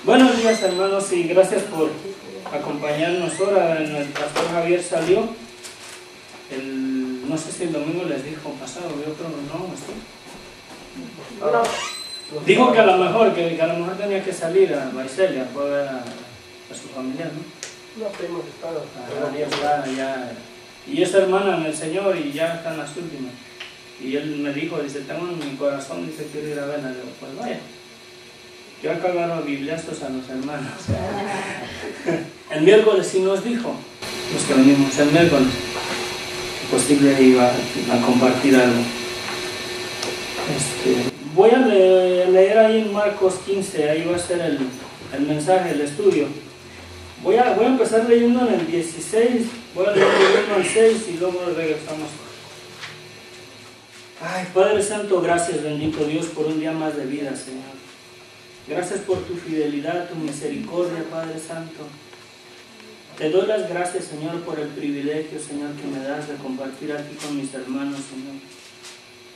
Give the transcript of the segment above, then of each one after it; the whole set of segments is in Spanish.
Buenos días, hermanos, y gracias por acompañarnos ahora. El pastor Javier salió, no sé si el domingo les dijo pasado, yo creo que no, ¿sí? Dijo que a lo mejor tenía que salir a Baicelia, fue a ver a su familia, ¿no? No, hemos estado. Y es hermana en el Señor y ya están las últimas. Y él me dijo, dice, tengo en mi corazón, dice, quiero ir a verla. Le digo, pues vaya. Yo acá agarro bibliazos a los hermanos. El miércoles sí nos dijo, los que venimos el miércoles, que posible iba a compartir algo. Voy a leer ahí en Marcos 15, ahí va a ser el mensaje, el estudio. Voy a empezar leyendo en el 16, voy a leer el 1 al 6 y luego regresamos. Ay, Padre Santo, gracias, bendito Dios, por un día más de vida, Señor. Gracias por tu fidelidad, tu misericordia, Padre Santo. Te doy las gracias, Señor, por el privilegio, Señor, que me das de compartir aquí con mis hermanos, Señor.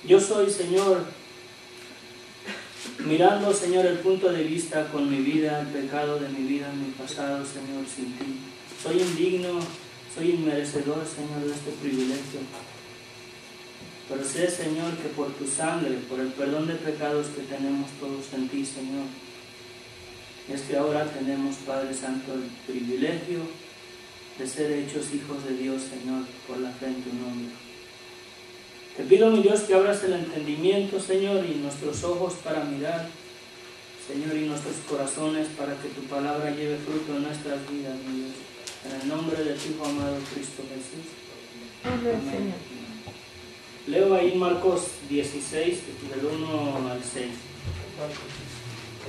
Yo soy, Señor, mirando, Señor, el punto de vista con mi vida, el pecado de mi vida, mi pasado, Señor, sin ti. Soy indigno, soy inmerecedor, Señor, de este privilegio. Pero sé, Señor, que por tu sangre, por el perdón de pecados que tenemos todos en ti, Señor, es que ahora tenemos, Padre Santo, el privilegio de ser hechos hijos de Dios, Señor, por la fe en tu nombre. Te pido, mi Dios, que abras el entendimiento, Señor, y nuestros ojos para mirar, Señor, y nuestros corazones para que tu palabra lleve fruto en nuestras vidas, mi Dios. En el nombre de tu Hijo amado Cristo Jesús. Amén. Leo ahí Marcos 16, del 1 al 6.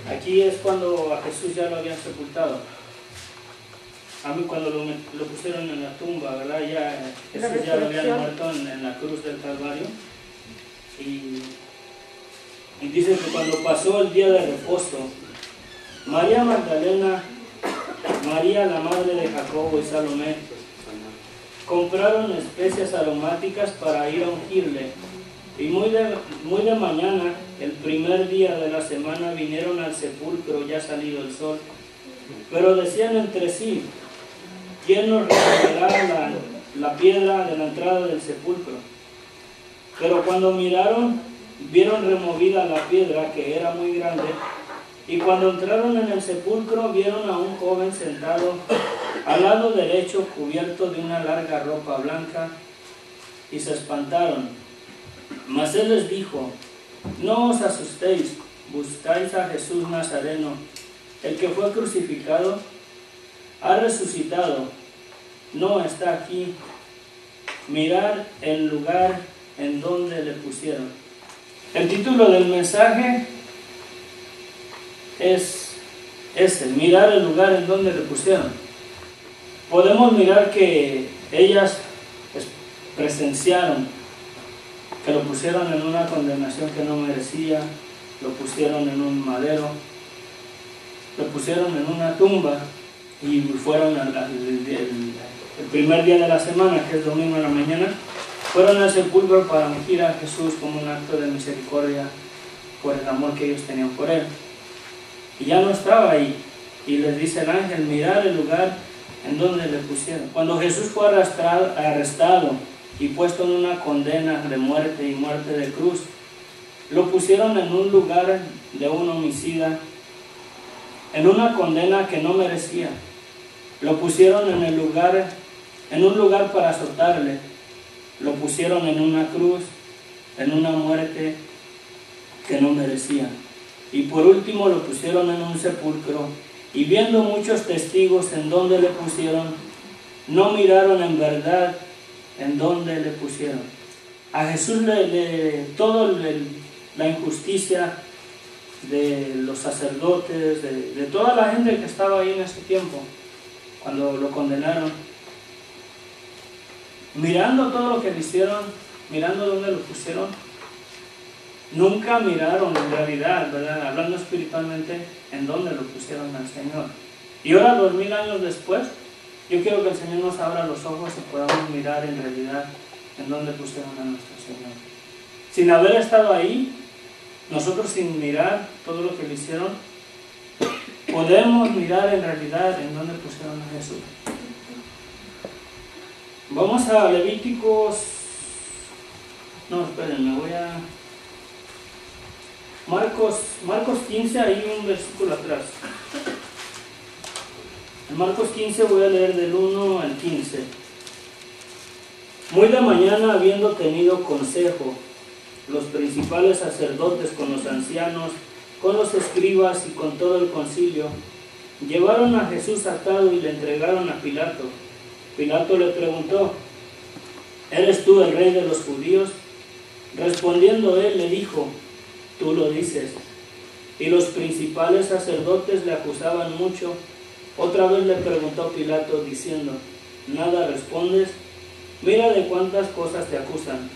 Aquí es cuando a Jesús ya lo habían sepultado. A mí cuando lo pusieron en la tumba, ¿verdad? Ya, Jesús ya lo habían muerto en la cruz del Calvario. Y dice que cuando pasó el día de reposo, María Magdalena, María la madre de Jacobo y Salomé, compraron especias aromáticas para ir a ungirle. Y muy de mañana, el primer día de la semana, vinieron al sepulcro ya salido el sol. Pero decían entre sí, ¿quién nos removerá la piedra de la entrada del sepulcro? Pero cuando miraron, vieron removida la piedra, que era muy grande. Y cuando entraron en el sepulcro, vieron a un joven sentado al lado derecho, cubierto de una larga ropa blanca, y se espantaron. Mas él les dijo, no os asustéis, buscáis a Jesús Nazareno, el que fue crucificado, ha resucitado, no está aquí. Mirad el lugar en donde le pusieron. El título del mensaje es ese, mirar el lugar en donde le pusieron. Podemos mirar que ellas presenciaron que lo pusieron en una condenación que no merecía, lo pusieron en un madero, lo pusieron en una tumba y fueron el primer día de la semana, que es domingo en la mañana, fueron al sepulcro para ungir a Jesús como un acto de misericordia por el amor que ellos tenían por él. Y ya no estaba ahí. Y les dice el ángel, mirar el lugar en donde le pusieron. Cuando Jesús fue arrestado y puesto en una condena de muerte y muerte de cruz, lo pusieron en un lugar de un homicida, en una condena que no merecía. Lo pusieron en un lugar para azotarle. Lo pusieron en una cruz, en una muerte que no merecía. Y por último lo pusieron en un sepulcro, y viendo muchos testigos en donde le pusieron, no miraron en verdad en donde le pusieron. A Jesús toda la injusticia de los sacerdotes, de toda la gente que estaba ahí en ese tiempo, cuando lo condenaron, mirando todo lo que le hicieron, mirando dónde lo pusieron, nunca miraron en realidad, ¿verdad? Hablando espiritualmente, en dónde lo pusieron al Señor. Y ahora, 2000 años después, yo quiero que el Señor nos abra los ojos y podamos mirar en realidad en dónde pusieron a nuestro Señor. Sin haber estado ahí, nosotros sin mirar todo lo que le hicieron, podemos mirar en realidad en dónde pusieron a Jesús. Vamos a Levíticos, no, espérenme, voy a Marcos 15, ahí un versículo atrás. En Marcos 15 voy a leer del 1 al 15. Muy de mañana, habiendo tenido consejo, los principales sacerdotes con los ancianos, con los escribas y con todo el concilio, llevaron a Jesús atado y le entregaron a Pilato. Pilato le preguntó: ¿eres tú el rey de los judíos? Respondiendo él, le dijo: tú lo dices. Y los principales sacerdotes le acusaban mucho. Otra vez le preguntó Pilato, diciendo: ¿nada respondes? Mira de cuántas cosas te acusan.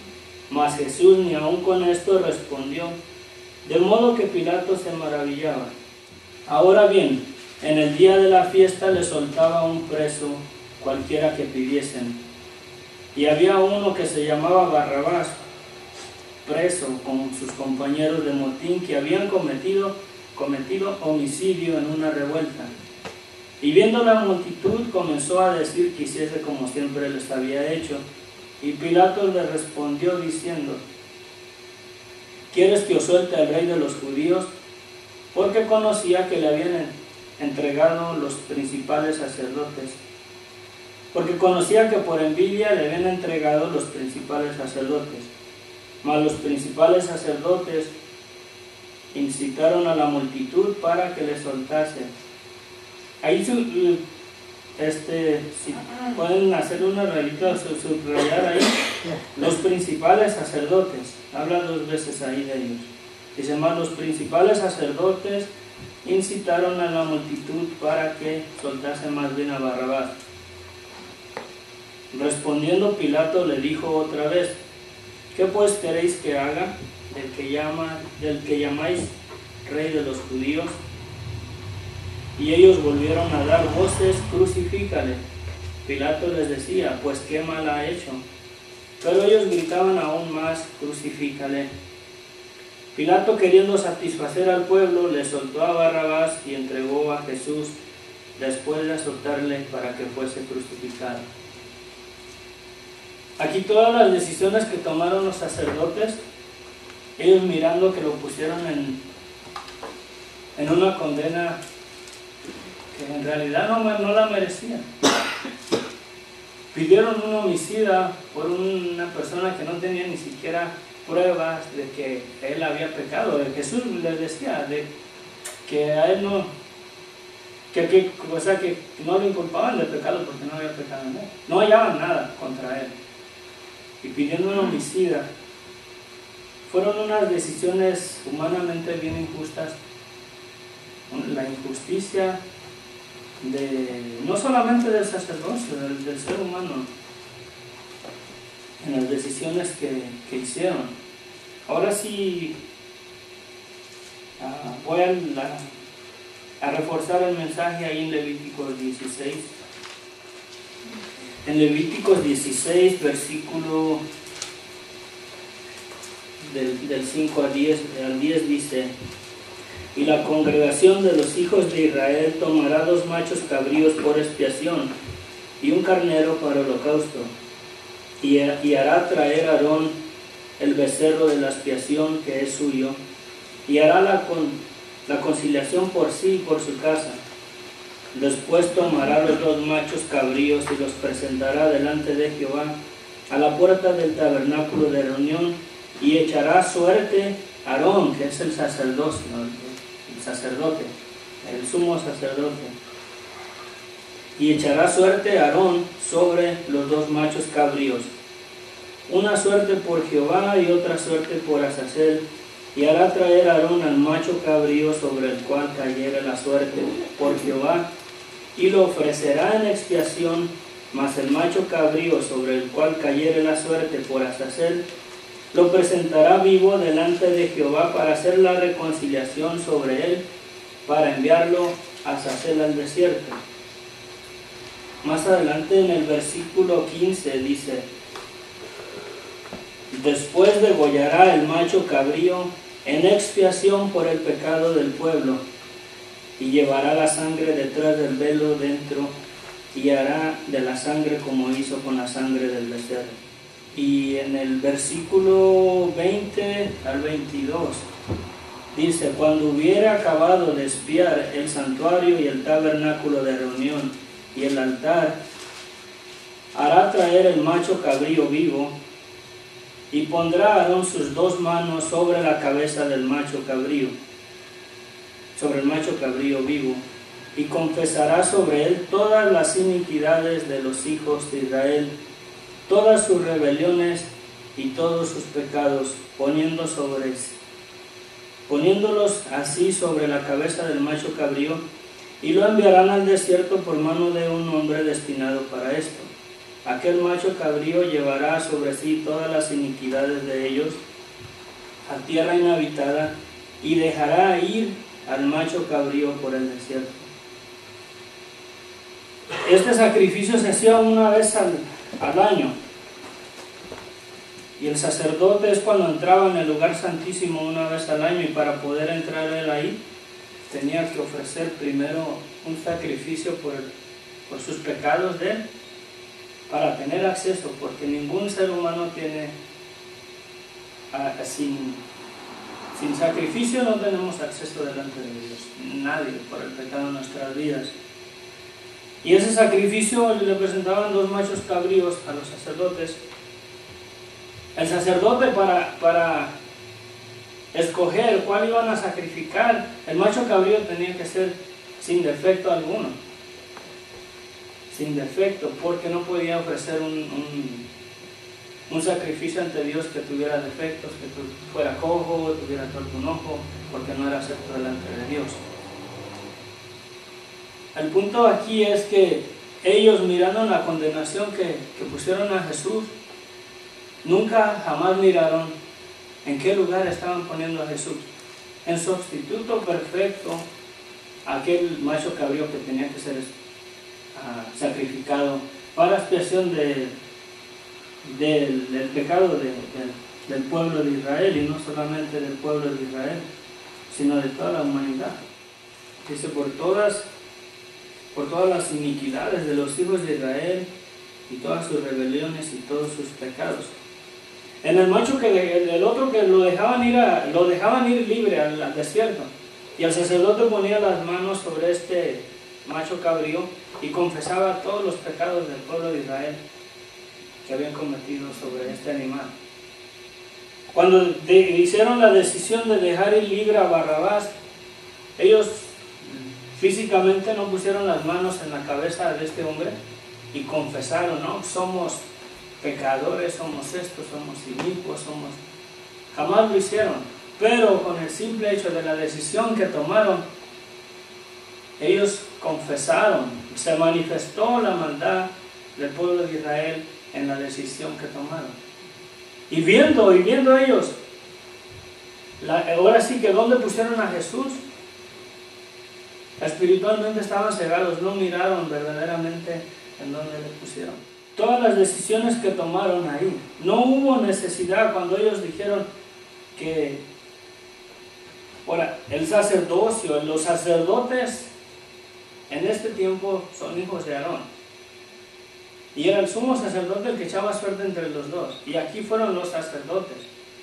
Mas Jesús ni aun con esto respondió, de modo que Pilato se maravillaba. Ahora bien, en el día de la fiesta le soltaba un preso cualquiera que pidiesen. Y había uno que se llamaba Barrabás, preso con sus compañeros de motín, que habían cometido homicidio en una revuelta. Y viendo la multitud, comenzó a decir que hiciese como siempre les había hecho. Y Pilato le respondió diciendo: ¿quieres que os suelte al rey de los judíos? Porque conocía que le habían entregado los principales sacerdotes. Porque conocía que por envidia le habían entregado los principales sacerdotes. Mas los principales sacerdotes incitaron a la multitud para que le soltase. Ahí si pueden hacer una rayita, subrayar ahí, los principales sacerdotes, habla dos veces ahí de ellos. Dice más, los principales sacerdotes incitaron a la multitud para que soltase más bien a Barrabás. Respondiendo Pilato le dijo otra vez: ¿qué pues queréis que haga del que llamáis rey de los judíos? Y ellos volvieron a dar voces: crucifícale. Pilato les decía: pues qué mal ha hecho. Pero ellos gritaban aún más: crucifícale. Pilato, queriendo satisfacer al pueblo, le soltó a Barrabás y entregó a Jesús después de azotarle para que fuese crucificado. Aquí todas las decisiones que tomaron los sacerdotes, ellos mirando que lo pusieron en una condena que en realidad no la merecía. Pidieron un homicida por una persona que no tenía ni siquiera pruebas de que él había pecado. Jesús les decía de que a él no le inculpaban de pecado porque no había pecado en él. No hallaban nada contra él. Y pidiendo un homicida. Fueron unas decisiones humanamente bien injustas. La injusticia no solamente del sacerdocio, del ser humano, en las decisiones que hicieron. Ahora sí voy a reforzar el mensaje ahí en Levíticos 16. En Levíticos 16, versículo del 5 al 10 dice: y la congregación de los hijos de Israel tomará 2 machos cabríos por expiación y un carnero para holocausto, y hará traer a Aarón el becerro de la expiación que es suyo, y hará la conciliación por sí y por su casa. Después tomará los 2 machos cabríos y los presentará delante de Jehová a la puerta del tabernáculo de reunión, y echará suerte a Aarón, que es el sacerdote, el sumo sacerdote, y echará suerte a Aarón sobre los 2 machos cabríos, una suerte por Jehová y otra suerte por Azazel, y hará traer a Aarón al macho cabrío sobre el cual cayere la suerte por Jehová, y lo ofrecerá en expiación, mas el macho cabrío sobre el cual cayere la suerte por Azazel, lo presentará vivo delante de Jehová para hacer la reconciliación sobre él, para enviarlo a Azazel al desierto. Más adelante en el versículo 15 dice: después degollará el macho cabrío en expiación por el pecado del pueblo, y llevará la sangre detrás del velo dentro, y hará de la sangre como hizo con la sangre del becerro. Y en el versículo 20 al 22 dice: cuando hubiera acabado de espiar el santuario y el tabernáculo de reunión y el altar, hará traer el macho cabrío vivo, y pondrá Aarón sus 2 manos sobre la cabeza del macho cabrío, sobre el macho cabrío vivo, y confesará sobre él todas las iniquidades de los hijos de Israel, todas sus rebeliones y todos sus pecados, poniéndolos así sobre la cabeza del macho cabrío, y lo enviarán al desierto por mano de un hombre destinado para esto. Aquel macho cabrío llevará sobre sí todas las iniquidades de ellos a tierra inhabitada, y dejará ir al macho cabrío por el desierto. Este sacrificio se hacía una vez al año, y el sacerdote es cuando entraba en el lugar santísimo una vez al año, y para poder entrar él ahí tenía que ofrecer primero un sacrificio por sus pecados de él, para tener acceso, porque ningún ser humano tiene, sin sacrificio no tenemos acceso delante de Dios, nadie, por el pecado de nuestras vidas. Y ese sacrificio le presentaban 2 machos cabríos a los sacerdotes. El sacerdote, para escoger cuál iban a sacrificar, el macho cabrío tenía que ser sin defecto alguno, sin defecto, porque no podía ofrecer un sacrificio ante Dios que tuviera defectos, que fuera cojo, tuviera torto un ojo, porque no era acepto delante de Dios. El punto aquí es que ellos, mirando la condenación que pusieron a Jesús, nunca jamás miraron en qué lugar estaban poniendo a Jesús. En sustituto perfecto, aquel macho cabrío que tenía que ser sacrificado para expiación del pecado del pueblo de Israel, y no solamente del pueblo de Israel, sino de toda la humanidad. Dice: por todas las iniquidades de los hijos de Israel y todas sus rebeliones y todos sus pecados. En el macho el otro que lo dejaban ir libre al desierto, y el sacerdote ponía las manos sobre este macho cabrío y confesaba todos los pecados del pueblo de Israel que habían cometido sobre este animal. Cuando hicieron la decisión de dejar ir libre a Barrabás, ellos físicamente no pusieron las manos en la cabeza de este hombre y confesaron: no, somos pecadores, somos estos, somos inicuos, jamás lo hicieron. Pero con el simple hecho de la decisión que tomaron, ellos confesaron, se manifestó la maldad del pueblo de Israel en la decisión que tomaron. Y viendo ellos, ahora sí que ¿dónde pusieron a Jesús? Espiritualmente estaban cegados, no miraron verdaderamente en dónde le pusieron. Todas las decisiones que tomaron ahí, no hubo necesidad cuando ellos dijeron que, ahora, el sacerdocio, los sacerdotes en este tiempo son hijos de Aarón, y era el sumo sacerdote el que echaba suerte entre los dos, y aquí fueron los sacerdotes,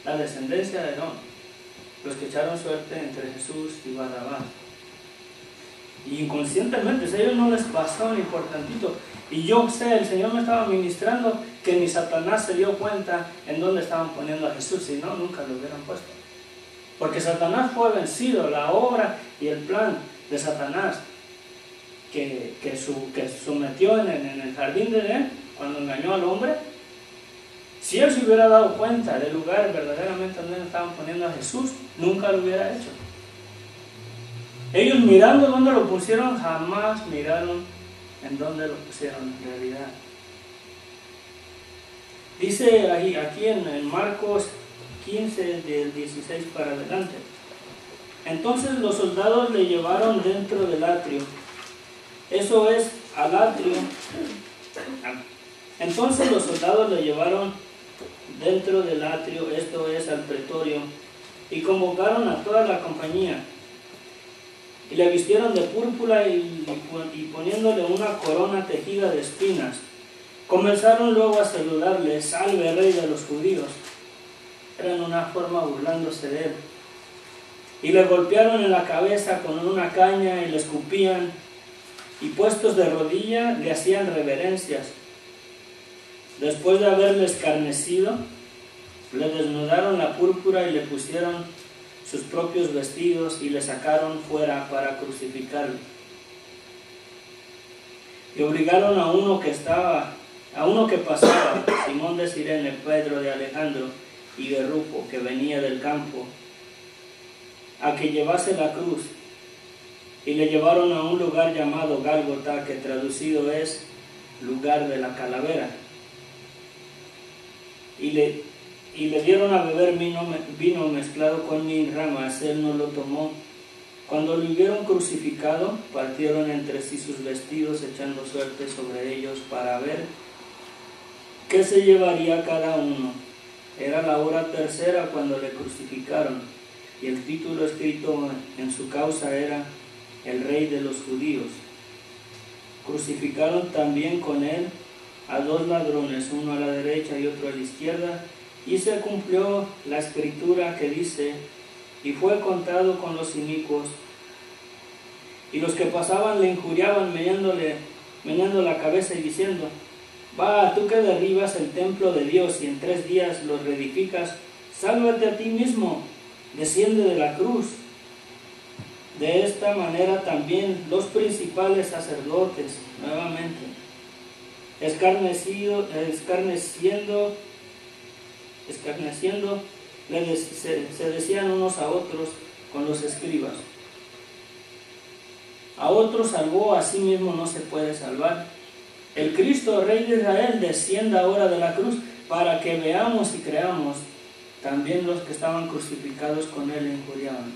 la descendencia de Aarón, los que echaron suerte entre Jesús y Barrabás. Y inconscientemente, a ellos no les pasó ni por tantito. Y yo sé, el Señor me estaba ministrando que ni Satanás se dio cuenta en dónde estaban poniendo a Jesús, si no, nunca lo hubieran puesto. Porque Satanás fue vencido, la obra y el plan de Satanás que sometió en el jardín de Edén, cuando engañó al hombre. Si él se hubiera dado cuenta del lugar verdaderamente donde estaban poniendo a Jesús, nunca lo hubiera hecho. Ellos, mirando dónde lo pusieron, jamás miraron en dónde lo pusieron en realidad. Dice aquí en Marcos 15, del 16 para adelante: entonces los soldados le llevaron dentro del atrio. Eso es, al atrio. Entonces los soldados le llevaron dentro del atrio, esto es, al pretorio, y convocaron a toda la compañía. y le vistieron de púrpura y poniéndole una corona tejida de espinas. Comenzaron luego a saludarle: salve, rey de los judíos. Era en una forma burlándose de él. Y le golpearon en la cabeza con una caña y le escupían, y puestos de rodilla le hacían reverencias. Después de haberle escarnecido, le desnudaron la púrpura y le pusieron sus propios vestidos y le sacaron fuera para crucificarlo. Y obligaron a uno que pasaba, Simón de Cirene, Pedro de Alejandro y de Rufo, que venía del campo, a que llevase la cruz, y le llevaron a un lugar llamado Gálgota, que traducido es lugar de la calavera, y le dieron a beber vino mezclado con ramas. Él no lo tomó. Cuando lo hubieron crucificado, partieron entre sí sus vestidos, echando suerte sobre ellos para ver qué se llevaría cada uno. Era la hora tercera cuando le crucificaron, y el título escrito en su causa era: el Rey de los Judíos. Crucificaron también con él a 2 ladrones, uno a la derecha y otro a la izquierda, y se cumplió la escritura que dice: y fue contado con los inicuos. Y los que pasaban le injuriaban, meneando la cabeza y diciendo: va, tú que derribas el templo de Dios y en 3 días lo reedificas, sálvate a ti mismo, desciende de la cruz. De esta manera también los principales sacerdotes, nuevamente, escarneciendo, se decían unos a otros con los escribas: a otros salvó, a sí mismo no se puede salvar. El Cristo, Rey de Israel, descienda ahora de la cruz, para que veamos y creamos. También los que estaban crucificados con él injuriaban.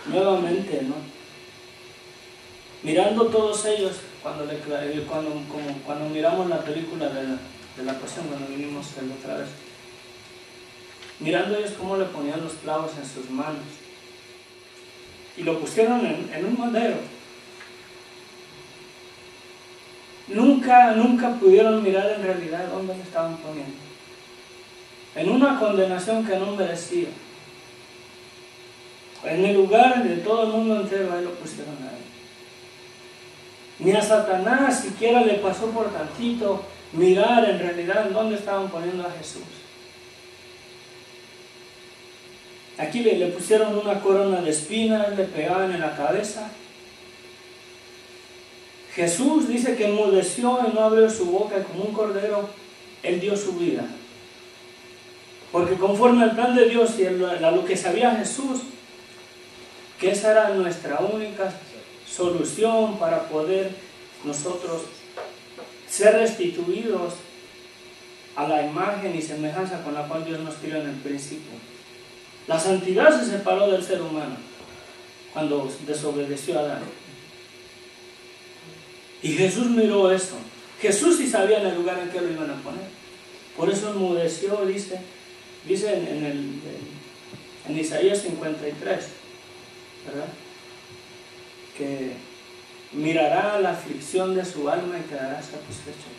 Nuevamente, ¿no? Mirando todos ellos, cuando miramos la película de la Pasión, cuando vinimos la otra vez, mirando ellos cómo le ponían los clavos en sus manos y lo pusieron en un madero. Nunca pudieron mirar en realidad dónde le estaban poniendo. En una condenación que no merecía. En el lugar de todo el mundo entero, ahí lo pusieron a él. Ni a Satanás siquiera le pasó por tantito mirar en realidad en dónde estaban poniendo a Jesús. Aquí le pusieron una corona de espinas, le pegaban en la cabeza. Jesús dice que enmudeció y no abrió su boca, y como un cordero, él dio su vida. Porque conforme al plan de Dios y a lo que sabía Jesús, que esa era nuestra única solución para poder nosotros ser restituidos a la imagen y semejanza con la cual Dios nos crió en el principio. La santidad se separó del ser humano cuando desobedeció a Adán. Y Jesús miró eso. Jesús sí sabía en el lugar en que lo iban a poner. Por eso enmudeció, dice en Isaías 53, ¿verdad? Que mirará la aflicción de su alma y quedará satisfecho.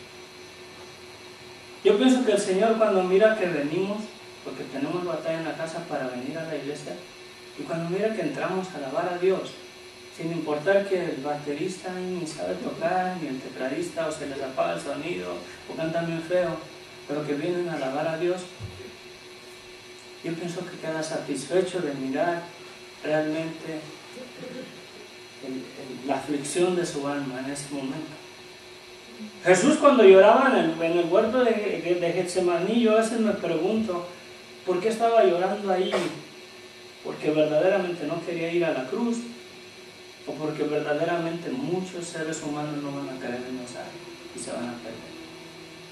Yo pienso que el Señor, cuando mira que venimos, porque tenemos batalla en la casa para venir a la iglesia, y cuando mira que entramos a alabar a Dios, sin importar que el baterista ni sabe tocar, ni el tecladista, o se les apaga el sonido, o cantan bien feo, pero que vienen a alabar a Dios, yo pienso que queda satisfecho de mirar realmente la aflicción de su alma en ese momento. Jesús, cuando lloraba en el huerto de Getsemaní, yo a veces me pregunto, ¿por qué estaba llorando ahí? ¿Porque verdaderamente no quería ir a la cruz? ¿O porque verdaderamente muchos seres humanos no van a querer el mensaje y se van a perder?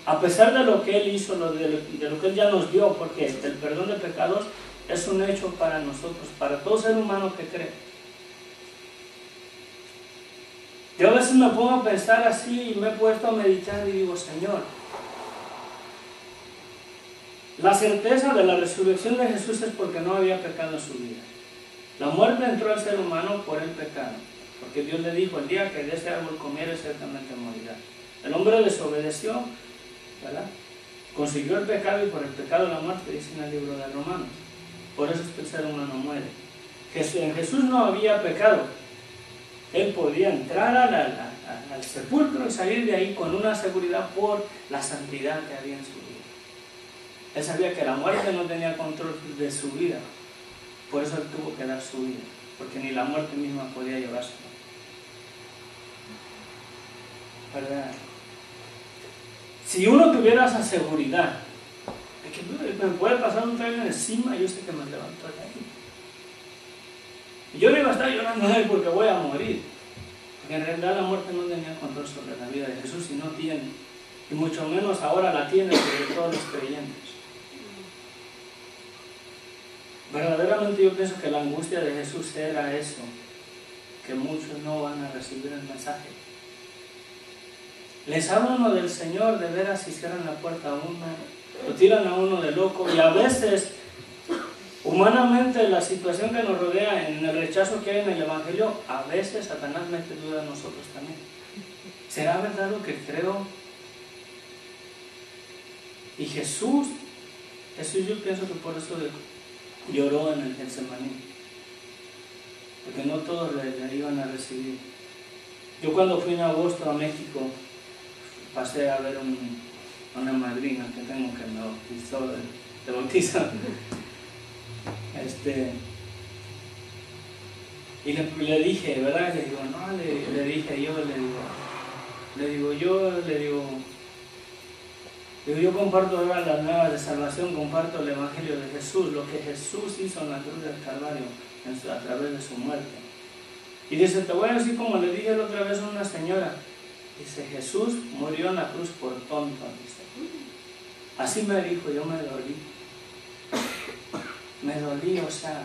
A pesar de lo que Él hizo, de lo que Él ya nos dio, porque el perdón de pecados es un hecho para nosotros, para todo ser humano que cree. Yo a veces me pongo a pensar así y me he puesto a meditar y digo: Señor, la certeza de la resurrección de Jesús es porque no había pecado en su vida. La muerte entró al ser humano por el pecado, porque Dios le dijo, el día que de ese árbol comieres ciertamente morirá. El hombre desobedeció, ¿verdad? Consiguió el pecado y por el pecado la muerte, dice en el libro de Romanos. Por eso es que el ser humano muere. En Jesús no había pecado. Él podía entrar al sepulcro y salir de ahí con una seguridad por la santidad que había en su vida. Él sabía que la muerte no tenía control de su vida. Por eso él tuvo que dar su vida, porque ni la muerte misma podía llevárselo. ¿Verdad? Si uno tuviera esa seguridad de que me puede pasar un tren encima, yo sé que me levanto de ahí. Y yo no iba a estar llorando de él porque voy a morir. Porque en realidad la muerte no tenía control sobre la vida de Jesús y no tiene. Y mucho menos ahora la tiene sobre todos los creyentes. Verdaderamente yo pienso que la angustia de Jesús era eso, que muchos no van a recibir el mensaje. Les habla uno del Señor, de veras si cierran la puerta a uno, lo tiran a uno de loco, y a veces, humanamente, la situación que nos rodea, en el rechazo que hay en el Evangelio, a veces Satanás mete duda en nosotros también. ¿Será verdad lo que creo? Y Jesús yo pienso que por eso lloró en el Getsemaní, porque no todos le iban a recibir. Yo cuando fui en agosto a México, pasé a ver una madrina que tengo que me bautizó, de bautizar. Y le dije, ¿verdad? Le digo, no, le dije, yo comparto ahora las nuevas de salvación, comparto el Evangelio de Jesús, lo que Jesús hizo en la cruz del Calvario a través de su muerte. Y dice, te voy a decir como le dije la otra vez a una señora, dice, Jesús murió en la cruz por tonto, dice. Así me dijo, yo me dolí, o sea,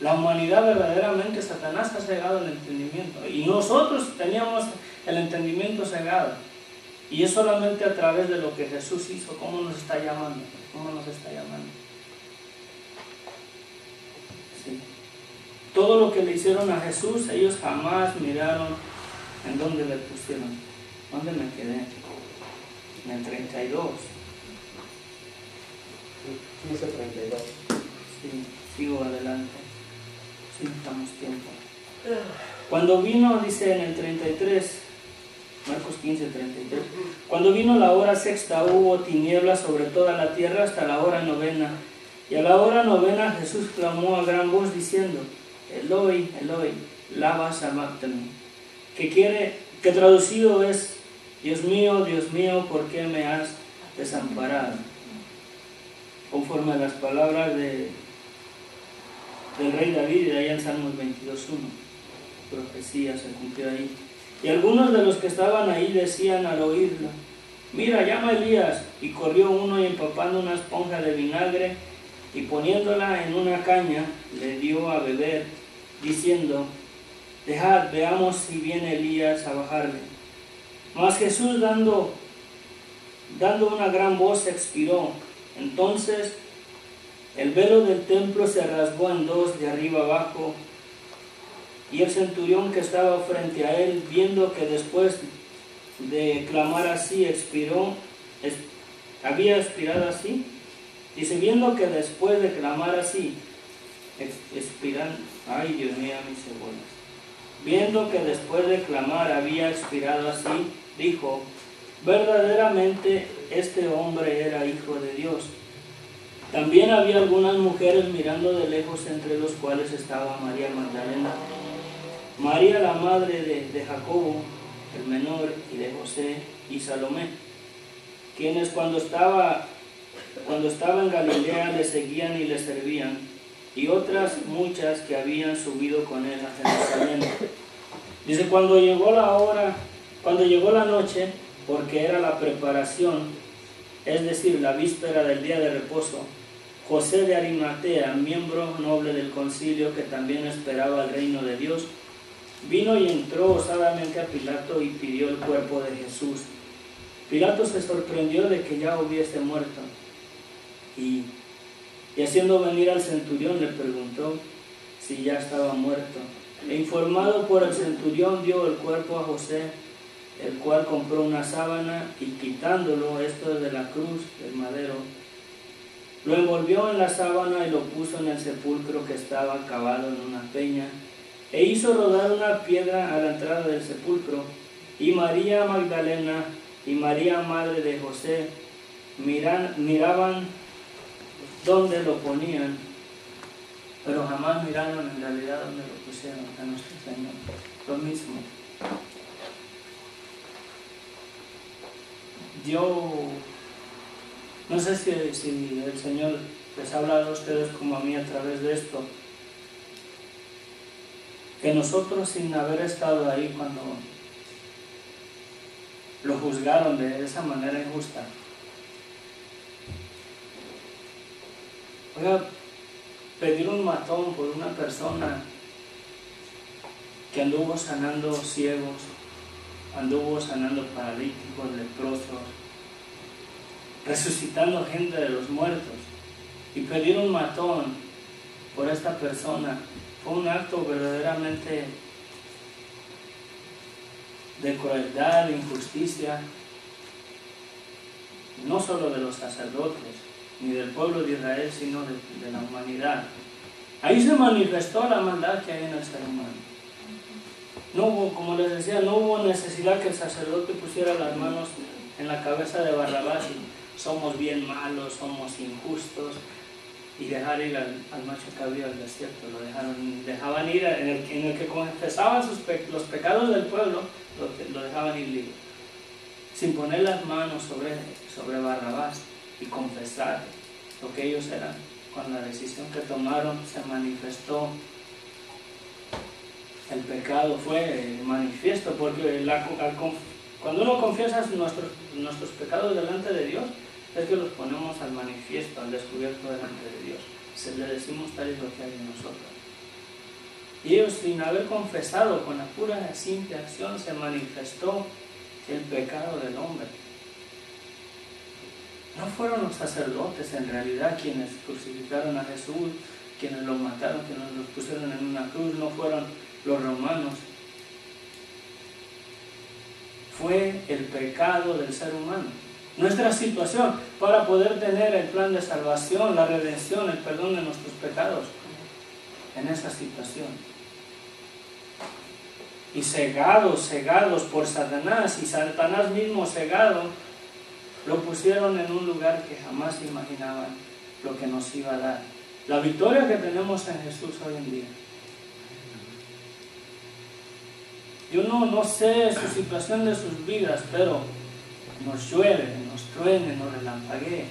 la humanidad verdaderamente, Satanás ha cegado el entendimiento, y nosotros teníamos el entendimiento cegado. Y es solamente a través de lo que Jesús hizo. ¿Cómo nos está llamando? ¿Cómo nos está llamando? Sí. Todo lo que le hicieron a Jesús, ellos jamás miraron en dónde le pusieron. ¿Dónde me quedé? En el 32. 15:32. Sí, sigo adelante. Sí, estamos tiempo. Cuando vino, dice en el 33, Marcos 15:33. Cuando vino la hora sexta, hubo tinieblas sobre toda la tierra hasta la hora novena. Y a la hora novena Jesús clamó a gran voz diciendo, Eloi, Eloi, lama sabactani. Que traducido es, Dios mío, ¿por qué me has desamparado? Conforme a las palabras del rey David, allá en Salmos 22:1. Profecía se cumplió ahí. Y algunos de los que estaban ahí decían al oírlo, mira, llama a Elías. Y corrió uno y empapando una esponja de vinagre y poniéndola en una caña, le dio a beber, diciendo, dejad, veamos si viene Elías a bajarle. Mas Jesús, dando una gran voz, expiró. Entonces el velo del templo se rasgó en dos, de arriba abajo. Y el centurión que estaba frente a él, viendo que después de clamar así, había expirado así, dice, viendo que después de clamar así, expiran, ay Dios mío, mis cebolas, viendo que después de clamar había expirado así, dijo, verdaderamente este hombre era hijo de Dios. También había algunas mujeres mirando de lejos, entre los cuales estaba María Magdalena, María la madre de Jacobo, el menor, y de José y Salomé, quienes cuando estaba en Galilea le seguían y le servían, y otras muchas que habían subido con él a Jerusalén. Dice, cuando llegó la noche, porque era la preparación, es decir, la víspera del día de reposo, José de Arimatea, miembro noble del concilio que también esperaba el reino de Dios, vino y entró osadamente a Pilato y pidió el cuerpo de Jesús. Pilato se sorprendió de que ya hubiese muerto y haciendo venir al centurión le preguntó si ya estaba muerto. E informado por el centurión, dio el cuerpo a José, el cual compró una sábana y quitándolo esto de la cruz del madero, lo envolvió en la sábana y lo puso en el sepulcro que estaba cavado en una peña, e hizo rodar una piedra a la entrada del sepulcro. Y María Magdalena y María, madre de José, miraban dónde lo ponían, pero jamás miraron en realidad dónde lo pusieron a nuestro Señor. Lo mismo. Yo no sé si el Señor les ha hablado a ustedes como a mí a través de esto, que nosotros, sin haber estado ahí cuando lo juzgaron de esa manera injusta, oiga, pedir un matón por una persona que anduvo sanando ciegos, anduvo sanando paralíticos, leprosos, resucitando gente de los muertos, y pedir un matón por esta persona fue un acto verdaderamente de crueldad, de injusticia, no solo de los sacerdotes ni del pueblo de Israel, sino de la humanidad. Ahí se manifestó la maldad que hay en el ser humano. No hubo, como les decía, no hubo necesidad que el sacerdote pusiera las manos en la cabeza de Barrabás y somos bien malos, somos injustos, y dejar ir al macho cabrío al desierto. Dejaban ir en el que confesaban los pecados del pueblo, lo dejaban ir libre, sin poner las manos sobre Barrabás y confesar lo que ellos eran. Con la decisión que tomaron se manifestó el pecado, fue manifiesto, porque cuando uno confiesa nuestros pecados delante de Dios, es que los ponemos al manifiesto, al descubierto delante de Dios. Le decimos tal es lo que hay en nosotros. Y ellos, sin haber confesado, con la pura simple acción, se manifestó el pecado del hombre. No fueron los sacerdotes en realidad quienes crucificaron a Jesús, quienes lo mataron, quienes lo pusieron en una cruz, no fueron los romanos. Fue el pecado del ser humano. Nuestra situación para poder tener el plan de salvación, la redención, el perdón de nuestros pecados en esa situación. Y cegados por Satanás, y Satanás mismo cegado, lo pusieron en un lugar que jamás imaginaban lo que nos iba a dar. La victoria que tenemos en Jesús hoy en día. Yo no sé su situación de sus vidas, pero nos llueve, nos truene, nos relampaguee.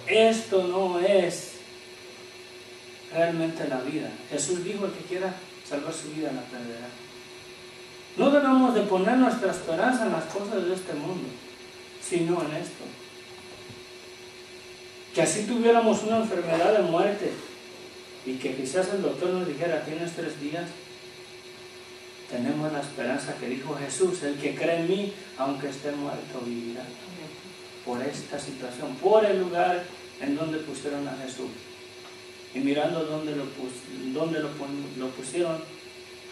Esto no es realmente la vida. Jesús dijo: el que quiera salvar su vida la perderá. No debemos de poner nuestra esperanza en las cosas de este mundo, sino en esto. Que así tuviéramos una enfermedad de muerte y que quizás el doctor nos dijera: tienes 3 días, tenemos la esperanza que dijo Jesús: el que cree en mí, aunque esté muerto, vivirá. Por esta situación, por el lugar en donde pusieron a Jesús. Y mirando dónde lo pusieron,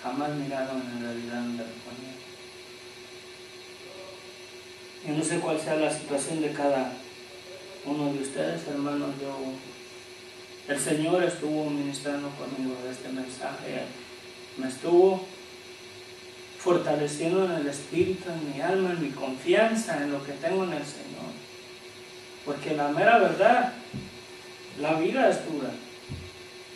jamás miraron en realidad dónde lo ponían. Yo no sé cuál sea la situación de cada uno de ustedes, hermanos. El Señor estuvo ministrando conmigo de este mensaje. Me estuvo fortaleciendo en el espíritu, en mi alma, en mi confianza, en lo que tengo en el Señor. Porque la mera verdad, la vida es dura.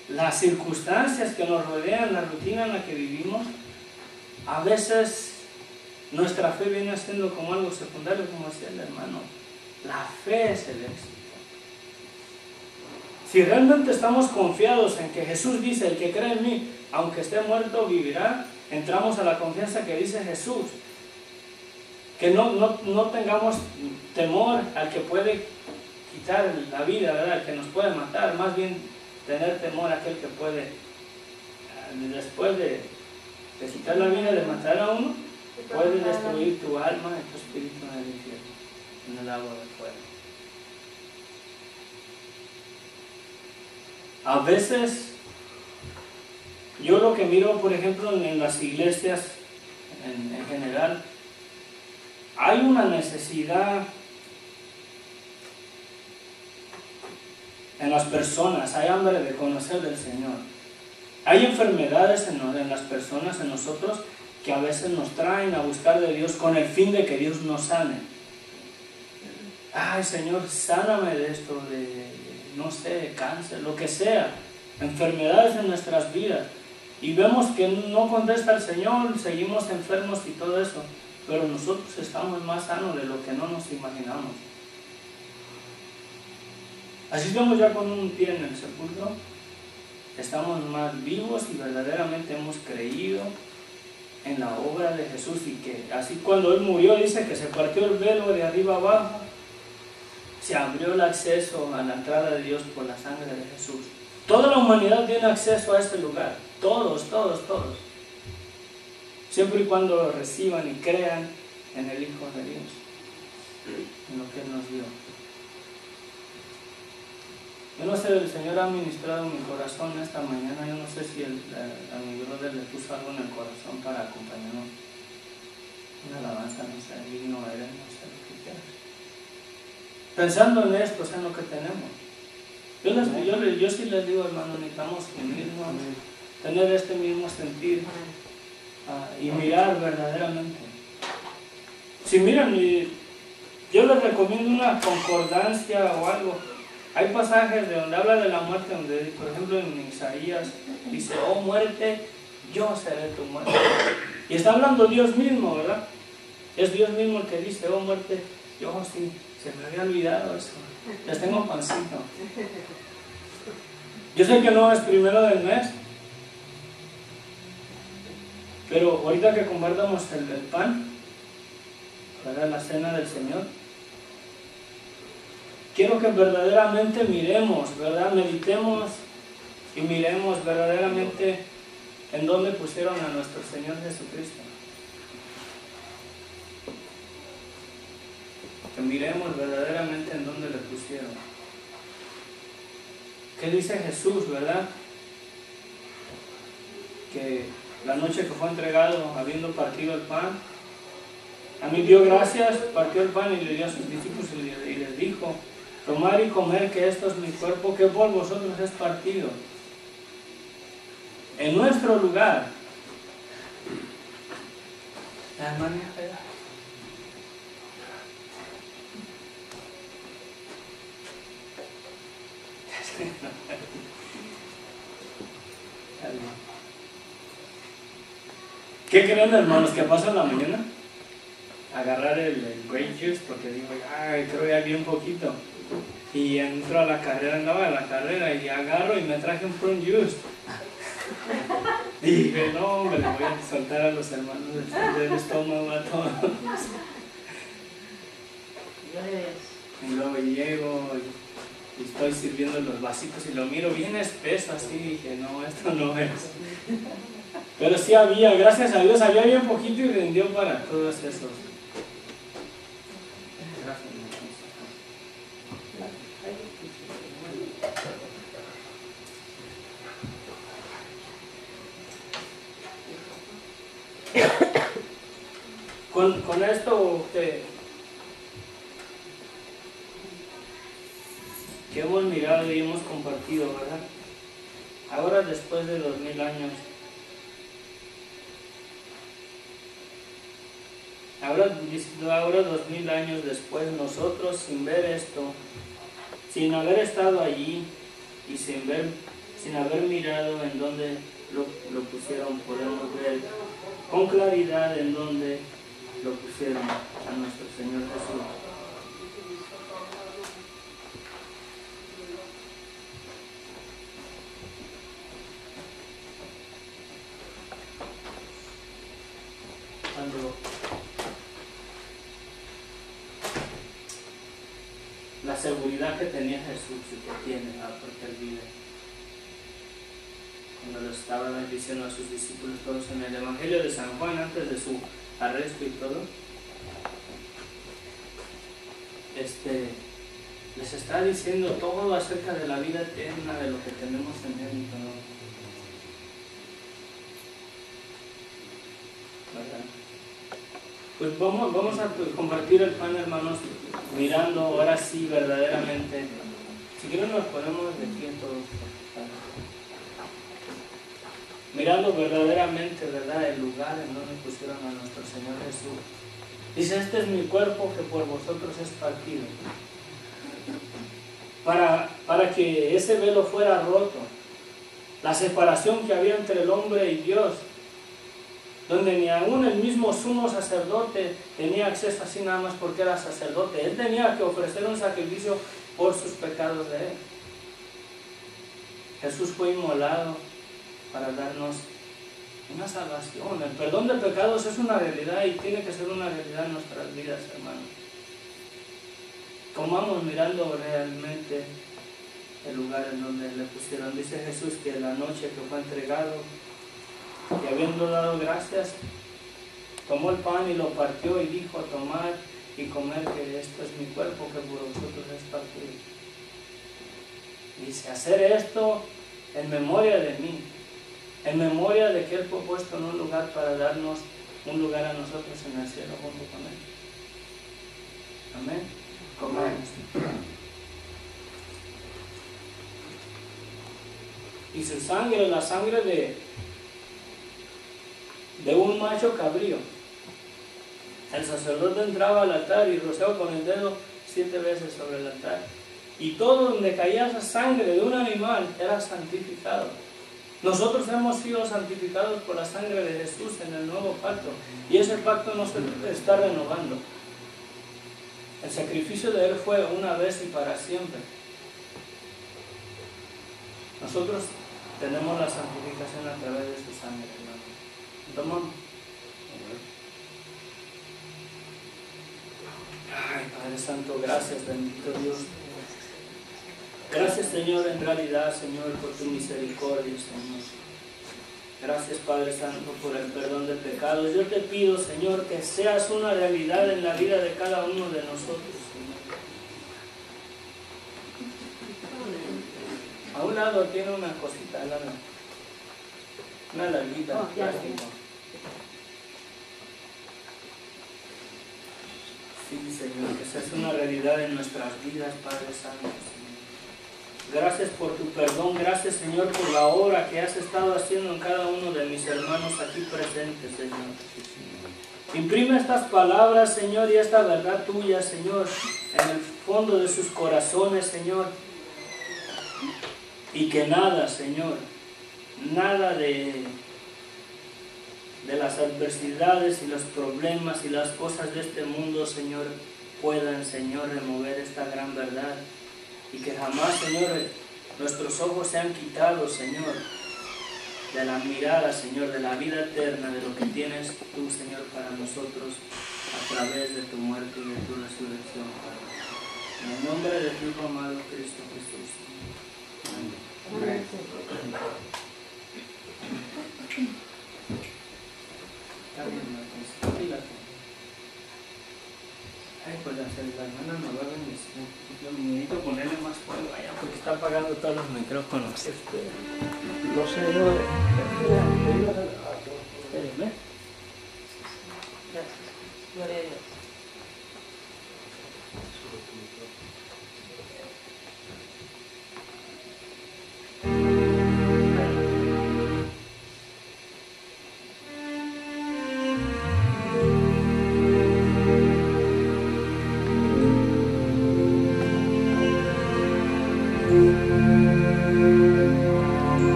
Las circunstancias que nos rodean, la rutina en la que vivimos, a veces nuestra fe viene siendo como algo secundario, como decía el hermano. La fe es el éxito. Si realmente estamos confiados en que Jesús dice: el que cree en mí, aunque esté muerto, vivirá, entramos a la confianza que dice Jesús. Que no tengamos temor al que puede quitar la vida, ¿verdad? Al que nos puede matar. Más bien tener temor a aquel que puede, después de quitar la vida, de matar a uno, puede destruir tu alma y tu espíritu en el infierno, en el agua de fuego. A veces Yo lo que miro, por ejemplo, en las iglesias en general, hay una necesidad en las personas, hay hambre de conocer del Señor. Hay enfermedades en las personas, en nosotros, que a veces nos traen a buscar de Dios con el fin de que Dios nos sane. Ay, Señor, sáname de esto, no sé, cáncer, lo que sea, enfermedades en nuestras vidas. Y vemos que no contesta el Señor, seguimos enfermos y todo eso, pero nosotros estamos más sanos de lo que no nos imaginamos. Así estamos ya con un pie en el sepulcro, estamos más vivos y verdaderamente hemos creído en la obra de Jesús, y que así cuando Él murió dice que se partió el velo de arriba abajo, se abrió el acceso a la entrada de Dios por la sangre de Jesús. Toda la humanidad tiene acceso a este lugar, todos, siempre y cuando lo reciban y crean en el Hijo de Dios, en lo que Él nos dio. Yo no sé, el Señor ha ministrado mi corazón esta mañana. Yo no sé si a mi brother le puso algo en el corazón para acompañarnos. Una alabanza, no sé, digno eres, no sé lo que quieras. Pensando en esto, en lo que tenemos. Yo sí les digo, hermano, necesitamos unirnos, tener este mismo sentir y mirar verdaderamente. Si miran, yo les recomiendo una concordancia o algo. Hay pasajes de donde habla de la muerte, donde, por ejemplo, en Isaías dice, oh muerte, yo seré tu muerte. Y está hablando Dios mismo, ¿verdad? Es Dios mismo el que dice, oh muerte, yo sí, se me había olvidado eso. Les tengo pancito. Yo sé que no es primero del mes, pero ahorita que compartamos el pan, ¿verdad? La cena del Señor, quiero que verdaderamente miremos, ¿verdad? Meditemos y miremos verdaderamente en dónde pusieron a nuestro Señor Jesucristo. Que miremos verdaderamente en dónde le pusieron. ¿Qué dice Jesús, verdad? Que la noche que fue entregado, habiendo partido el pan, a mí dio gracias, partió el pan y le dio a sus discípulos y les dijo, tomar y comer, que esto es mi cuerpo, que por vosotros es partido. En nuestro lugar. La hermana pega. ¿Qué creen, hermanos, que pasa en la mañana? Agarrar el grape juice, porque digo, ay, creo ya vi un poquito. Y entro a la carrera, andaba a la carrera y agarro y me traje un prune juice. Y dije, no, me le voy a soltar a los hermanos del estómago a todos. Y luego llego y estoy sirviendo los vasitos y lo miro bien espeso así, y dije, no, esto no es. Pero sí había, gracias a Dios, había bien poquito y rindió para todos esos. Con esto que hemos mirado y hemos compartido, ¿verdad? Ahora, después de 2000 años, ahora 2000 años después, nosotros sin ver esto, sin haber estado allí y sin haber mirado en dónde lo pusieron, podemos ver con claridad en dónde lo pusieron a nuestro Señor Jesús. Cuando la seguridad que tenía Jesús y que tiene, porque Él vive. Cuando lo estaba diciendo a sus discípulos todos en el Evangelio de San Juan, antes de su arresto y todo, les está diciendo todo acerca de la vida eterna, de lo que tenemos en Él y todo. Pues vamos a compartir el pan, hermanos, mirando ahora sí verdaderamente. Si quieren nos ponemos de pie todos. Mirando verdaderamente, ¿verdad?, el lugar en donde pusieron a nuestro Señor Jesús. Dice, este es mi cuerpo que por vosotros es partido. Para que ese velo fuera roto. La separación que había entre el hombre y Dios. Donde ni aún el mismo sumo sacerdote tenía acceso así nada más porque era sacerdote. Él tenía que ofrecer un sacrificio por sus pecados de él. Jesús fue inmolado para darnos una salvación. El perdón de pecados es una realidad y tiene que ser una realidad en nuestras vidas, hermanos. Comamos mirando realmente el lugar en donde le pusieron. Dice Jesús que la noche que fue entregado, y habiendo dado gracias, tomó el pan y lo partió y dijo, tomad y comer, que esto es mi cuerpo que por vosotros es partido. Dice, hacer esto en memoria de mí, en memoria de que Él fue puesto en un lugar para darnos un lugar a nosotros en el cielo junto con Él. Amén. Comamos. Y su sangre, la sangre de un macho cabrío. El sacerdote entraba al altar y rociaba con el dedo 7 veces sobre el altar. Y todo donde caía esa sangre de un animal era santificado. Nosotros hemos sido santificados por la sangre de Jesús en el nuevo pacto. Y ese pacto no se está renovando. El sacrificio de Él fue una vez y para siempre. Nosotros tenemos la santificación a través de su sangre, hermano. Tomamos. Ay, Padre Santo, gracias, bendito Dios. Gracias, Señor, en realidad, Señor, por tu misericordia, Señor. Gracias, Padre Santo, por el perdón de pecados. Yo te pido, Señor, que seas una realidad en la vida de cada uno de nosotros, Señor. A un lado tiene una cosita, una larguita, plástico. Sí, Señor, que seas una realidad en nuestras vidas, Padre Santo, Señor. Gracias por tu perdón, gracias, Señor, por la obra que has estado haciendo en cada uno de mis hermanos aquí presentes, Señor. Imprime estas palabras, Señor, y esta verdad tuya, Señor, en el fondo de sus corazones, Señor. Y que nada, Señor, nada de las adversidades y los problemas y las cosas de este mundo, Señor, puedan, Señor, remover esta gran verdad. Y que jamás, Señor, nuestros ojos sean quitados, Señor, de la mirada, Señor, de la vida eterna, de lo que tienes tú, Señor, para nosotros, a través de tu muerte y de tu resurrección, Padre. En el nombre de tu Hijo amado Cristo Jesús. Amén. Está bien, Marcos. Fíjate. Ay, pues la hermana no va a venir. Yo necesito ponerle más fuego allá porque está apagando todos los micrófonos. No sé, yo... Espérenme. Gracias. Gloria a Dios.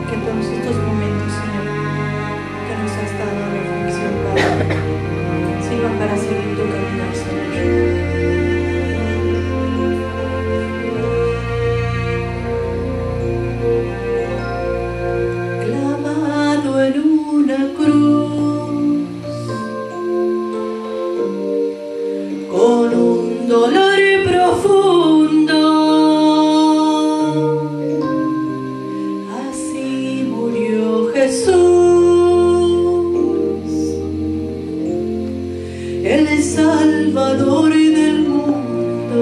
Que todos estos momentos, Señor, que nos has dado de reflexión, Padre, sirvan para seguir tu caminar, Señor. Clavado en una cruz, con un dolor profundo, así murió Jesús, el Salvador del mundo,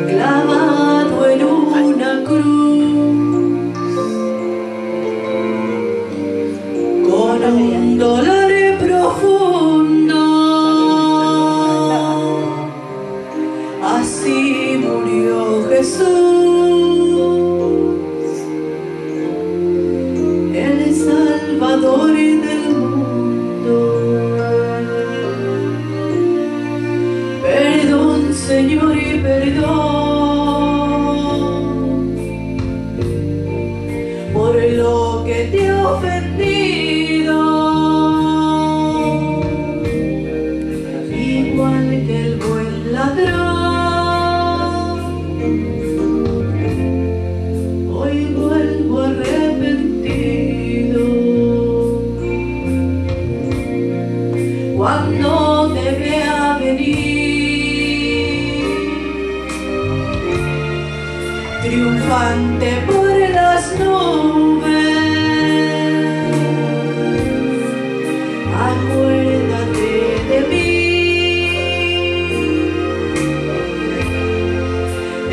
clavado en una cruz, con un dolor Salvador del mundo. Perdón, Señor, y perdón por lo que te he ofendido, igual que el buen ladrón. Hoy vuelvo arrepentido. Cuando te vea venir triunfante por las nubes, acuérdate de mí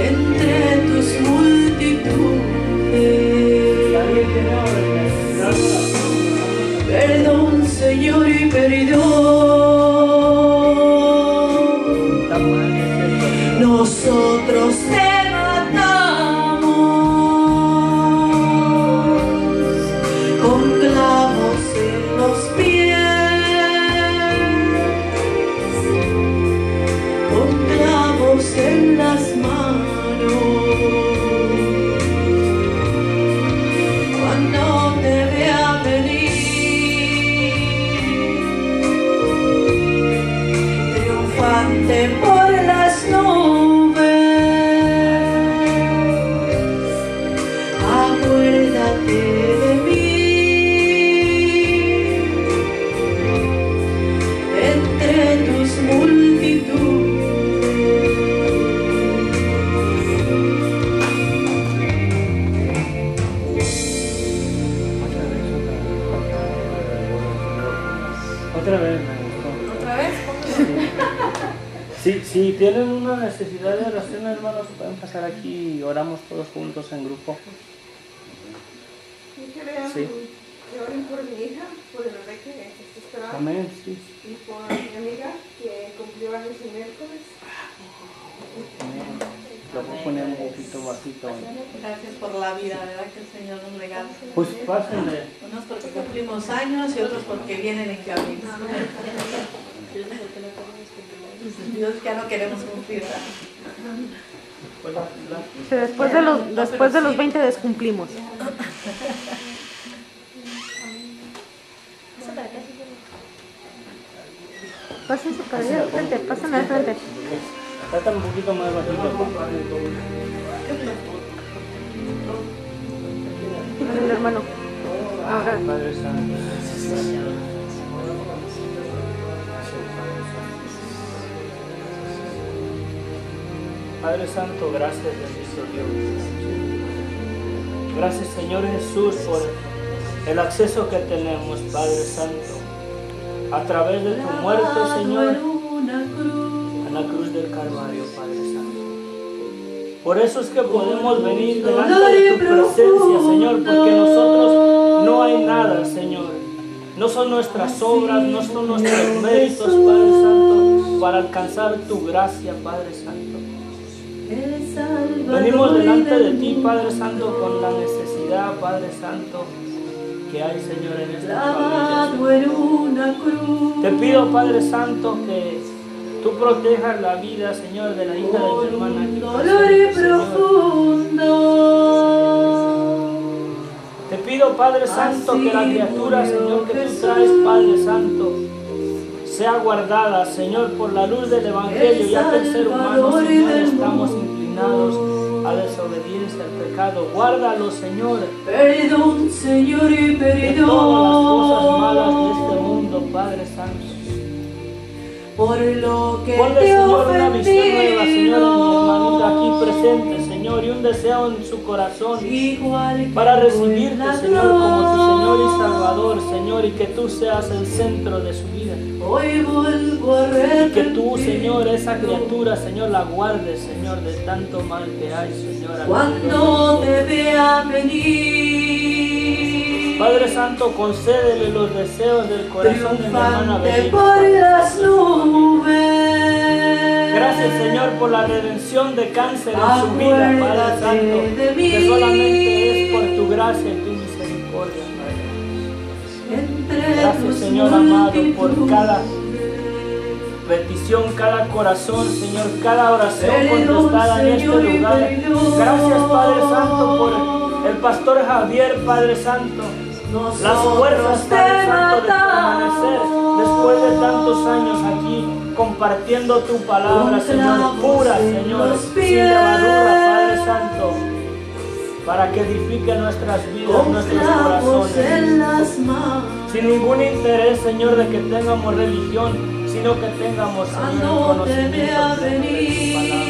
entre tus multitudes. Perdón, Señor, y perdón. Nosotros te matamos con clavos en los pies, con clavos en las manos. Cuando te vea venir triunfante por las nubes, acuérdate de mí entre tus multitudes. Otra vez me gustó. ¿Otra vez? Si tienen una necesidad de oración, hermanos, pueden pasar aquí y oramos todos juntos en grupo. Yo quería Sí. que oren por mi hija, por el bebé que está esperando. Amén, sí. Y por mi amiga que cumplió años el miércoles. Amén. Lo voy a poner un poquito bajito. Gracias por la vida, ¿verdad? Que el Señor nos regala. Pues pásenle. Unos porque cumplimos años y otros porque vienen en camino. Dios, ya no queremos cumplir. Sí, después de los 20 descumplimos. Pásense para allá al frente, pásenme al frente. Trata un poquito más bajito. El hermano. Ahora. Padre Santo. Padre Santo, gracias, bendito Dios. Gracias, Señor Jesús, por el acceso que tenemos, Padre Santo, a través de tu muerte, Señor, en la cruz del Calvario, Padre Santo. Por eso es que podemos venir delante de tu presencia, Señor, porque nosotros no hay nada, Señor. No son nuestras obras, no son nuestros méritos, Padre Santo, para alcanzar tu gracia, Padre Santo. Venimos delante de ti, Padre Santo, con la necesidad, Padre Santo, que hay, Señor, en esta familia. Te pido, Padre Santo, que tú protejas la vida, Señor, de la hija de mi hermana aquí presente, Señor. Te pido, Padre Santo, que la criatura, Señor, que tú traes, Padre Santo, sea guardada, Señor, por la luz del Evangelio, ya que el ser humano, Señor, estamos inclinados a desobediencia, al pecado. Guárdalo, Señor, Perdón, Señor, y de todas las cosas malas de este mundo, Padre Santo. por lo que Ponle, te he Señor, una visión nueva, Señor, en mi hermanita aquí ofendido, presente, Señor, y un deseo en su corazón igual que para el recibirte, buen Señor, como tu Señor y ladrón. Salvador, Señor, y que tú seas el centro de su vida. Hoy vuelvo a Y que tú, arrepentirme. Señor, esa criatura, Señor, la guardes, Señor, de tanto mal que hay, Señor. Cuando te vea venir, Padre Santo, concédele los deseos del corazón de mi hermana triunfante Belita. por las nubes. Gracias, Señor, por la redención de cáncer en su vida, Padre Santo, de mí. que solamente es por tu gracia y tu misericordia, Padre. Gracias, Señor amado, por cada petición, cada corazón, Señor, cada oración contestada en este lugar. Gracias, Padre Santo, por el pastor Javier, Padre Santo. Las fuerzas, Padre Santo, de permanecer después de tantos años aquí compartiendo tu palabra, Señor, pura, Señor, sin levadura, Padre Santo, para que edifique nuestras vidas, nuestros corazones, sin ningún interés, Señor, de que tengamos religión, sino que tengamos, Señor, conocimiento de tu palabra.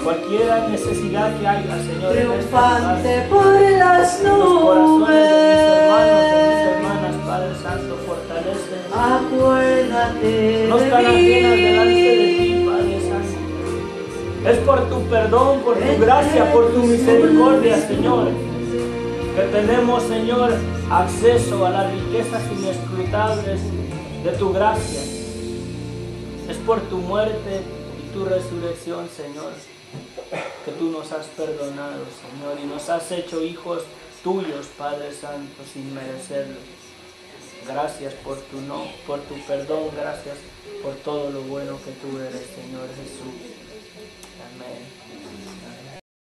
Cualquier necesidad que haya, Señor, en este lugar, en los corazones de mis hermanos, de mis hermanas, Padre Santo, fortalece. No están ajenas delante de ti, Padre Santo. Es por tu perdón, por tu gracia, por tu misericordia, Señor, que tenemos, Señor, acceso a las riquezas inescrutables de tu gracia. Es por tu muerte y tu resurrección, Señor, que tú nos has perdonado, Señor, y nos has hecho hijos tuyos, Padre Santo, sin merecerlo. Gracias por tu perdón, gracias por todo lo bueno que tú eres, Señor Jesús.